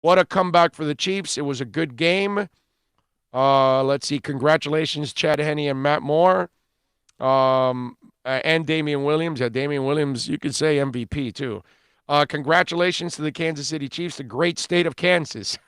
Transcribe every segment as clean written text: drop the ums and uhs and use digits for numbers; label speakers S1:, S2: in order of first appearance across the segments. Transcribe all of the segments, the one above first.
S1: What a comeback for the Chiefs. It was a good game. Let's see. Congratulations, Chad Henne and Matt Moore. And Damian Williams. Yeah, Damian Williams, you could say MVP too. Congratulations to the Kansas City Chiefs, the great state of Kansas.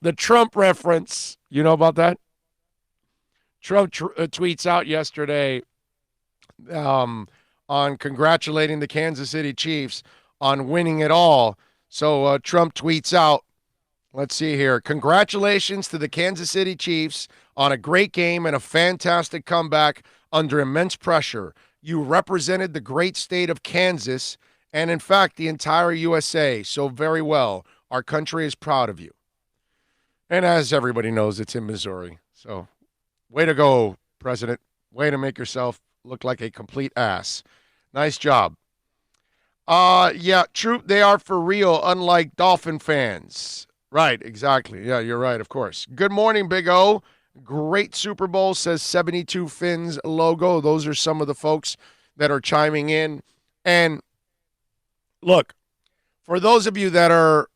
S1: The Trump reference. You know about that? Trump tweets out yesterday on congratulating the Kansas City Chiefs on winning it all. So Trump tweets out, let's see here. Congratulations to the Kansas City Chiefs on a great game and a fantastic comeback under immense pressure. You represented the great state of Kansas and, in fact, the entire USA so very well. Our country is proud of you. And as everybody knows, it's in Missouri. So, way to go, President. Way to make yourself look like a complete ass. Nice job. Yeah, true. They are for real, unlike Dolphin fans. Right, exactly. Yeah, you're right, of course. Good morning, Big O. Great Super Bowl, says 72 Fins logo. Those are some of the folks that are chiming in. And look, for those of you that are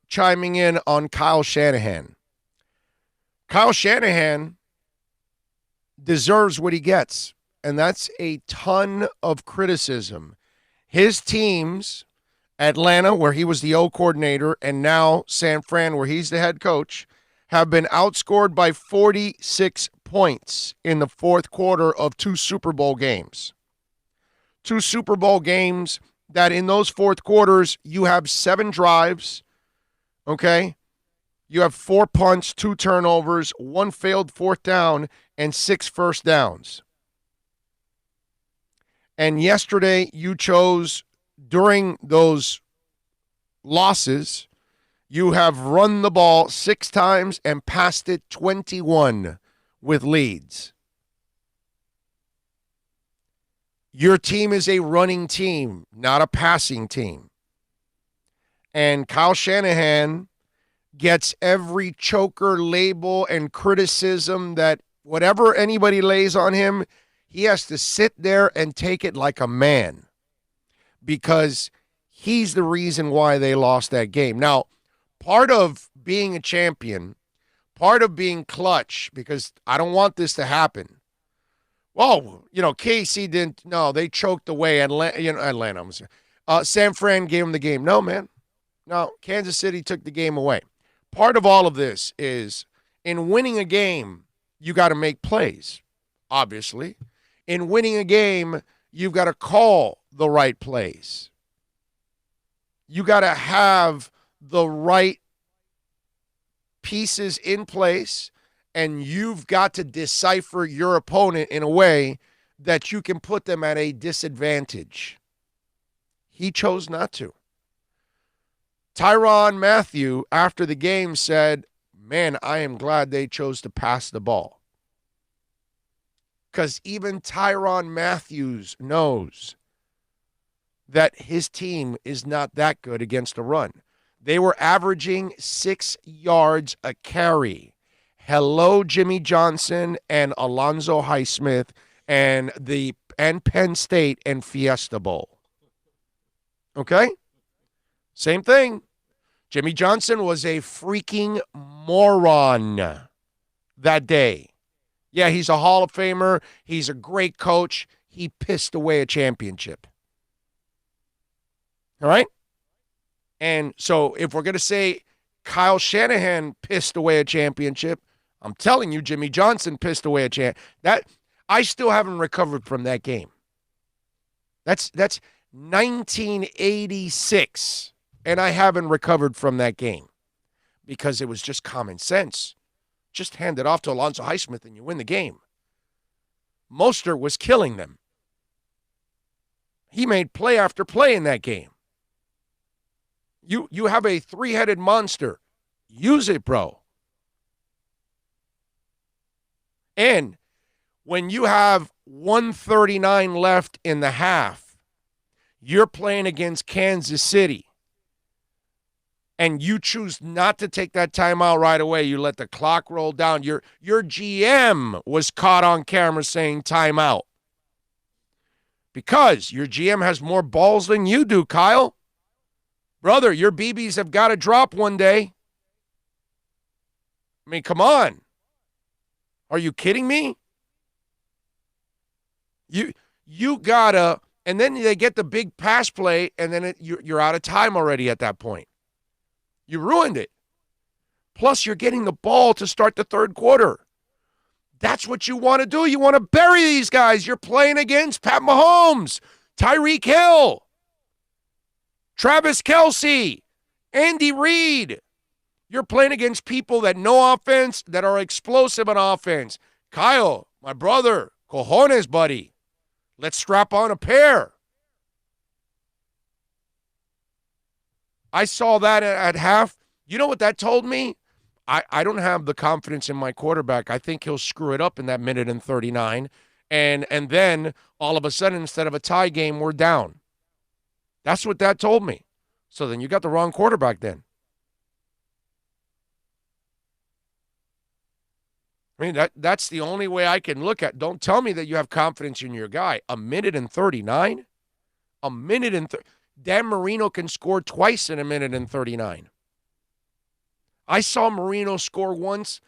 S1: chiming in on Kyle Shanahan deserves what he gets, and that's a ton of criticism. His teams, Atlanta, where he was the O coordinator, and now San Fran, where he's the head coach, have been outscored by 46 points in the fourth quarter of two Super Bowl games. Two Super Bowl games that in those fourth quarters, you have 7 drives, okay? You have 4 punts, 2 turnovers, 1 failed fourth down, and 6 first downs. And yesterday, you chose, during those losses, you have run the ball 6 times and passed it 21 with leads. Your team is a running team, not a passing team. And Kyle Shanahan gets every chokr label and criticism that whatever anybody lays on him, he has to sit there and take it like a man because he's the reason why they lost that game. Now, part of being a champion, part of being clutch, because I don't want this to happen. Well, KC didn't. No, they choked away Atlanta. San Fran gave them the game. No, man. No, Kansas City took the game away. Part of all of this is in winning a game, you got to make plays, obviously. In winning a game, you've got to call the right plays. You got to have the right pieces in place, and you've got to decipher your opponent in a way that you can put them at a disadvantage. He chose not to. Tyrann Mathieu, after the game, said, man, I am glad they chose to pass the ball. Because even Tyrann Mathieu knows that his team is not that good against the run. They were averaging 6 yards a carry. Hello, Jimmy Johnson and Alonzo Highsmith and Penn State and Fiesta Bowl. Okay? Same thing. Jimmy Johnson was a freaking moron that day. Yeah, he's a Hall of Famer. He's a great coach. He pissed away a championship. All right? And so if we're going to say Kyle Shanahan pissed away a championship, I'm telling you, Jimmy Johnson pissed away a championship. I still haven't recovered from that game. That's 1986, and I haven't recovered from that game because it was just common sense. Just hand it off to Alonzo Highsmith and you win the game. Mostert was killing them. He made play after play in that game. You have a 3-headed monster. Use it, bro. And when you have 139 left in the half, you're playing against Kansas City, and you choose not to take that timeout right away. You let the clock roll down. Your GM was caught on camera saying timeout because your GM has more balls than you do, Kyle. Brother, your BBs have got to drop one day. I mean, come on. Are you kidding me? You gotta, and then they get the big pass play, and then you're out of time already at that point. You ruined it. Plus, you're getting the ball to start the third quarter. That's what you want to do. You want to bury these guys. You're playing against Pat Mahomes, Tyreek Hill, Travis Kelce, Andy Reid. You're playing against people that know offense, that are explosive on offense. Kyle, my brother, cojones, buddy. Let's strap on a pair. I saw that at half. You know what that told me? I don't have the confidence in my quarterback. I think he'll screw it up in that minute and 39. And then all of a sudden, instead of a tie game, we're down. That's what that told me. So then you got the wrong quarterback then. I mean, that's the only way I can look at. Don't tell me that you have confidence in your guy. A minute and 39? A minute and Dan Marino can score twice in a minute and 39. I saw Marino score once.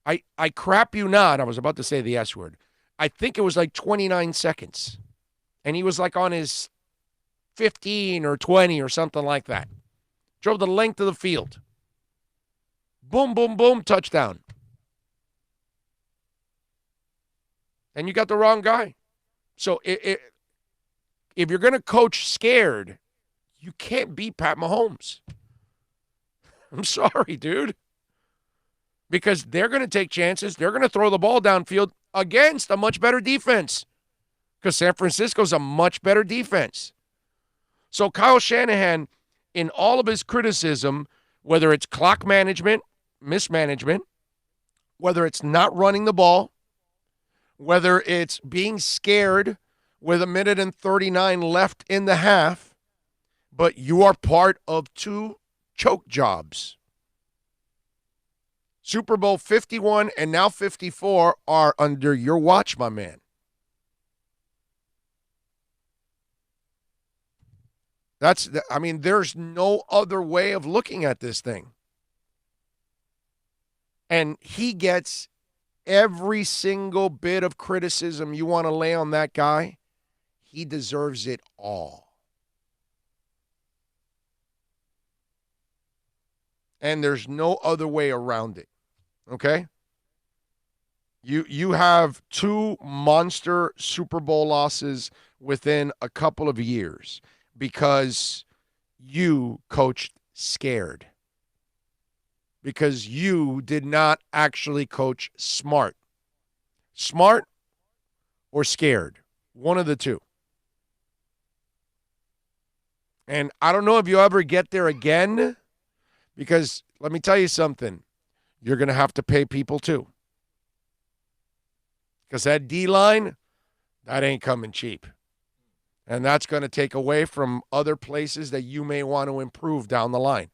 S1: I crap you not. I was about to say the S word. I think it was like 29 seconds. And he was like on his 15 or 20 or something like that. Drove the length of the field. Boom, boom, boom, touchdown. And you got the wrong guy. So if you're going to coach scared, you can't beat Pat Mahomes. I'm sorry, dude. Because they're going to take chances. They're going to throw the ball downfield against a much better defense. Because San Francisco's a much better defense. So Kyle Shanahan, in all of his criticism, whether it's clock management, mismanagement, whether it's not running the ball, whether it's being scared with a minute and 39 left in the half, but you are part of two choke jobs. Super Bowl 51 and now 54 are under your watch, my man. There's no other way of looking at this thing. And he gets every single bit of criticism you want to lay on that guy. He deserves it all. And there's no other way around it. Okay? You have two monster Super Bowl losses within a couple of years because you coached scared. Because you did not actually coach smart. Smart or scared. One of the two. And I don't know if you ever get there again, because let me tell you something. You're going to have to pay people too. Because that D-line, that ain't coming cheap. And that's going to take away from other places that you may want to improve down the line.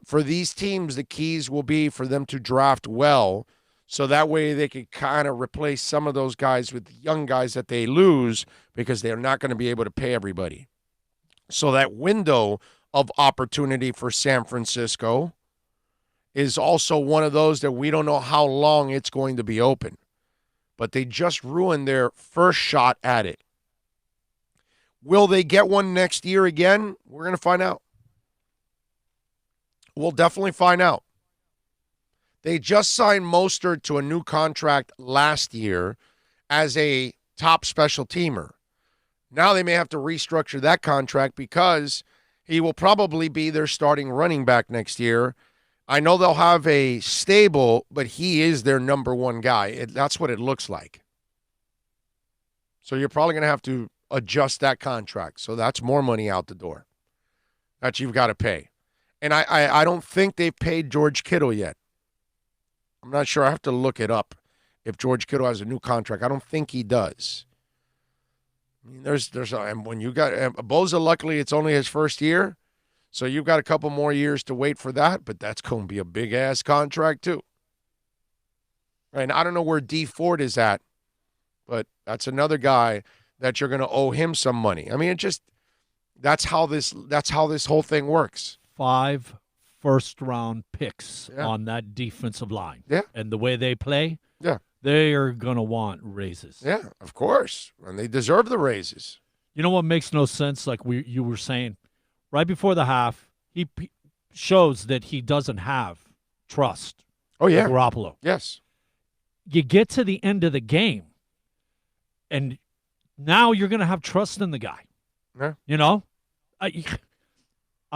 S1: For these teams, the keys will be for them to draft well, so that way they can kind of replace some of those guys with young guys that they lose because they're not going to be able to pay everybody. So that window of opportunity for San Francisco is also one of those that we don't know how long it's going to be open. But they just ruined their first shot at it. Will they get one next year again? We're going to find out. We'll definitely find out. They just signed Mostert to a new contract last year as a top special teamer. Now they may have to restructure that contract because he will probably be their starting running back next year. I know they'll have a stable, but he is their number one guy. That's what it looks like. So you're probably going to have to adjust that contract. So that's more money out the door that you've got to pay. And I don't think they've paid George Kittle yet. I'm not sure. I have to look it up if George Kittle has a new contract. I don't think he does. I mean, and when you got Boza, luckily it's only his first year, so you've got a couple more years to wait for that. But that's going to be a big ass contract too. And I don't know where D Ford is at, but that's another guy that you're going to owe him some money. I mean, That's how this whole thing works.
S2: 5 first-round picks
S1: Yeah.
S2: on that defensive line.
S1: Yeah.
S2: And the way they play,
S1: Yeah.
S2: they are going to want raises.
S1: Yeah, of course. And they deserve the raises.
S2: You know what makes no sense? Like you were saying, right before the half, he shows that he doesn't have trust.
S1: Oh, yeah.
S2: in Garoppolo.
S1: Yes.
S2: You get to the end of the game, and now you're going to have trust in the guy.
S1: Yeah.
S2: You know? I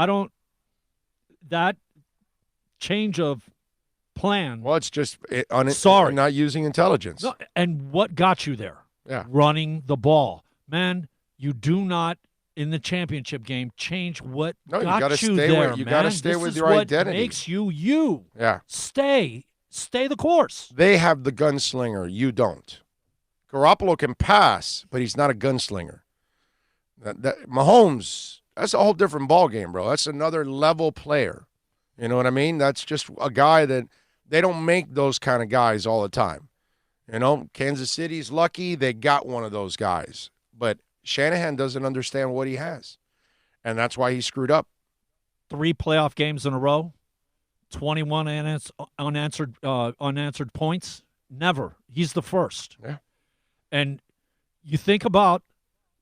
S2: don't – that change of plan.
S1: Well, it's just
S2: Sorry.
S1: not using intelligence.
S2: No, and what got you there?
S1: Yeah.
S2: Running the ball. Man, you do not – in the championship game, change what got you there,
S1: you
S2: man.
S1: got to stay with your
S2: what
S1: identity.
S2: Makes you.
S1: Yeah.
S2: Stay the course.
S1: They have the gunslinger. You don't. Garoppolo can pass, but he's not a gunslinger. Mahomes, that's a whole different ballgame, bro. That's another level player. You know what I mean? That's just a guy that they don't make those kind of guys all the time. You know, Kansas City's lucky they got one of those guys. But Shanahan doesn't understand what he has, and that's why he screwed up.
S2: 3 playoff games in a row, 21 unanswered points. Never. He's the first.
S1: Yeah.
S2: And you think about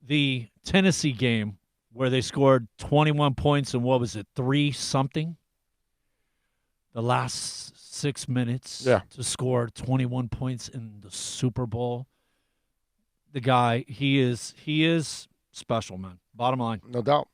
S2: the Tennessee game where they scored 21 points and what was it, 3-something? The last 6 minutes to score 21 points in the Super Bowl. The guy, he is special, man. Bottom line.
S1: No doubt.